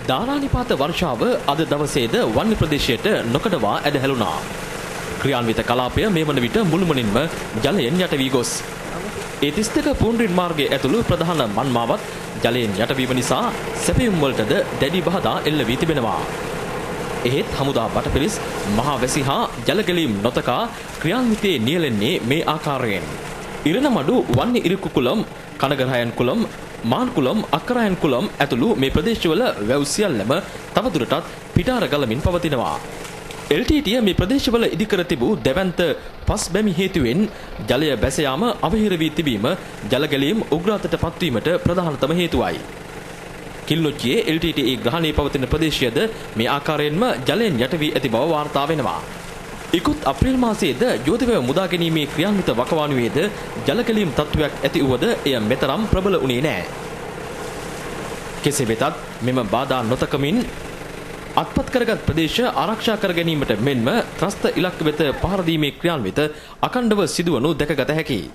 දාරානිපාත වර්ෂාව අද දවසේද වන්නි ප්‍රදේශයට නොකඩවා ඇදහැළුණා. ක්‍රියාන්විත කලාපය මේ වන විට මුළුමනින්ම ජලයෙන් යට වී ගොස්. ඒ 32 පූන්රින් මාර්ගයේ ඇතුළු ප්‍රධාන මන්මාවත් ජලයෙන් යටවීම නිසා සැපයුම් වලටද දැඩි බාධා එල්ල වී තිබෙනවා. එහෙත් හමුදා බටපිරිස් මහා වැසි හා ජලගැලීම් නොතකා ක්‍රියාන්විතයේ නියැලෙන්නේ මේ ආකාරයෙන්. ඉරණමඩු වන්නි ඉරිකුකුලම් කනගරහයන් කුලම් මාන්කුලම් අක්කරයන් කුලම් ඇතුළු මේ ප්‍රදේශවල වැව් සියල්ලම තවදුරටත් පිටාර ගලමින් පවතිනවා. LTT මේ ප්‍රදේශවල ඉදිකර තිබූ දැවැන්ත පස් බැමි හේතුවෙන් ජලය බැස යාම අවහිර වී තිබීම ජලගැලීම් උග්‍රතට පත්වීමට ප්‍රධානතම හේතුවයි. කිල්ලොච්චියේ LTT ග්‍රහණයේ පවතින ප්‍රදේශයද මේ ආකාරයෙන්ම ජලයෙන් යට වී ඇති බව වාර්තා වෙනවා. ඉකුත් අප්‍රේල් මාසයේද යෝධවැව මුදා ගැනීමේ ක්‍රියාන්විත වකවානුවේද ජලගැලීම් තත්ත්වයක් ඇති වුවද එය මෙතරම් ප්‍රබල වුණේ නැහැ. කෙසේ වෙතත් මෙම බාධා නොතකමින් අත්පත් කරගත් ප්‍රදේශ ආරක්ෂා කර ගැනීමට මෙන්ම ත්‍රස්ත ඉලක්ක වෙත පහර දීමේ ක්‍රියාන්විත අඛණ්ඩව සිදුවනු දැකගත හැකියි.